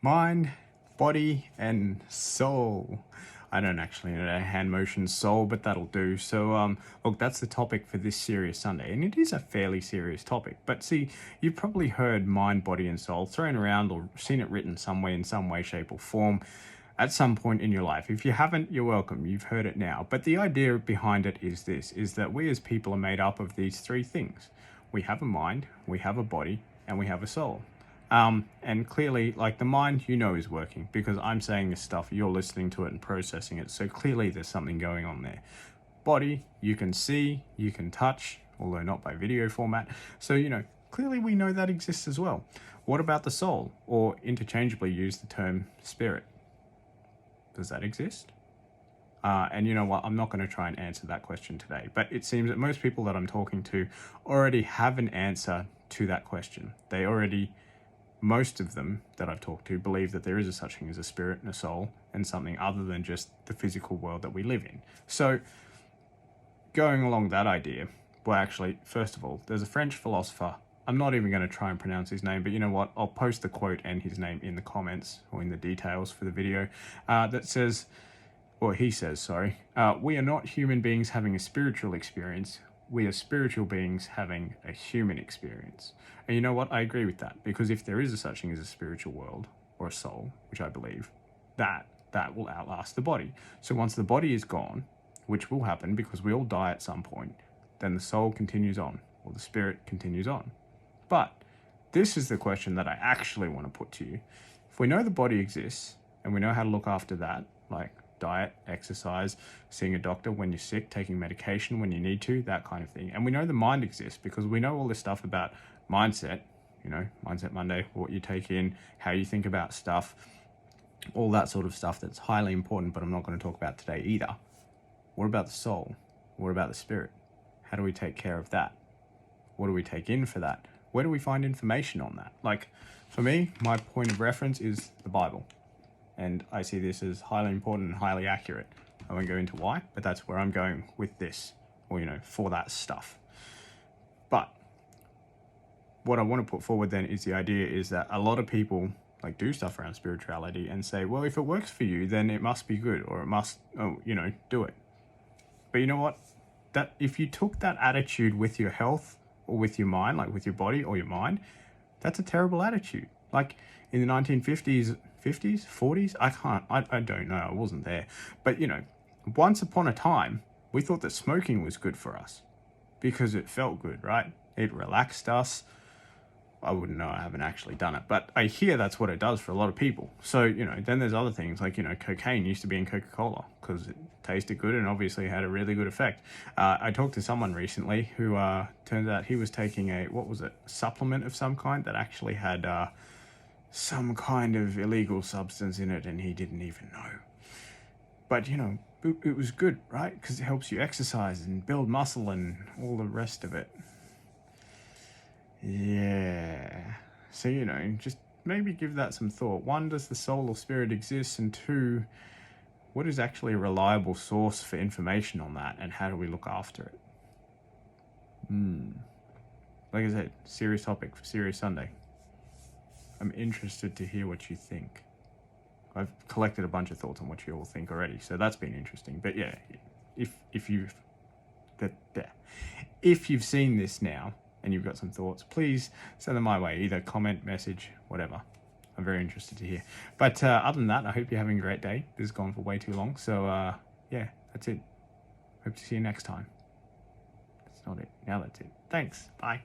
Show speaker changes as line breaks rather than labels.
mind, body, and soul. I don't actually know hand motion soul, but that'll do. So, look, that's the topic for this serious Sunday, and it is a fairly serious topic. But see, you've probably heard mind, body, and soul thrown around or seen it written somewhere in some way, shape, or form at some point in your life. If you haven't, you're welcome. You've heard it now. But the idea behind it is this, is that we as people are made up of these three things. We have a mind, we have a body, and we have a soul. And clearly, like, the mind, is working because I'm saying this stuff, you're listening to it and processing it. So clearly there's something going on there. Body, you can see, you can touch, although not by video format. So, clearly we know that exists as well. What about the soul, or interchangeably use the term spirit? Does that exist? And you know what? I'm not going to try and answer that question today, but it seems that most people that I'm talking to already have an answer to that question. Most of them that I've talked to believe that there is a such thing as a spirit and a soul and something other than just the physical world that we live in. So going along that idea, well, actually, first of all, there's a French philosopher. I'm not even going to try and pronounce his name, but you know what? I'll post the quote and his name in the comments or in the details for the video that says, or he says, sorry, we are not human beings having a spiritual experience. We are spiritual beings having a human experience. And you know what? I agree with that, because if there is a such thing as a spiritual world or a soul, which I believe, that will outlast the body. So once the body is gone, which will happen because we all die at some point, then the soul continues on, or the spirit continues on. But this is the question that I actually want to put to you. If we know the body exists and we know how to look after that, like diet, exercise, seeing a doctor when you're sick, taking medication when you need to, that kind of thing. And we know the mind exists because we know all this stuff about mindset, Mindset Monday, what you take in, how you think about stuff, all that sort of stuff that's highly important, but I'm not going to talk about today either. What about the soul? What about the spirit? How do we take care of that? What do we take in for that? Where do we find information on that? Like, for me, my point of reference is the Bible. And I see this as highly important and highly accurate. I won't go into why, but that's where I'm going with this, or, for that stuff. But what I want to put forward then is the idea is that a lot of people do stuff around spirituality and say, well, if it works for you, then it must be good, or it must, do it. But you know what? That if you took that attitude with your health or with your mind, like with your body or your mind, that's a terrible attitude. Like in the 1950s, 40s, I don't know, I wasn't there. But once upon a time, we thought that smoking was good for us because it felt good, right? It relaxed us. I wouldn't know, I haven't actually done it, but I hear that's what it does for a lot of people. So, then there's other things like, cocaine used to be in Coca-Cola because it tasted good and obviously had a really good effect. I talked to someone recently who turns out he was taking a supplement of some kind that actually had some kind of illegal substance in it and he didn't even know. But, it was good, right? Because it helps you exercise and build muscle and all the rest of it. Yeah. So, just maybe give that some thought. One, does the soul or spirit exist? And two, what is actually a reliable source for information on that? And how do we look after it? Like I said, serious topic for Serious Sunday. I'm interested to hear what you think. I've collected a bunch of thoughts on what you all think already, so that's been interesting. But yeah, if you've seen this now, and you've got some thoughts, please send them my way, either comment, message, whatever. I'm very interested to hear. But other than that, I hope you're having a great day. This has gone for way too long. So yeah, that's it. Hope to see you next time. That's not it. Now that's it. Thanks. Bye.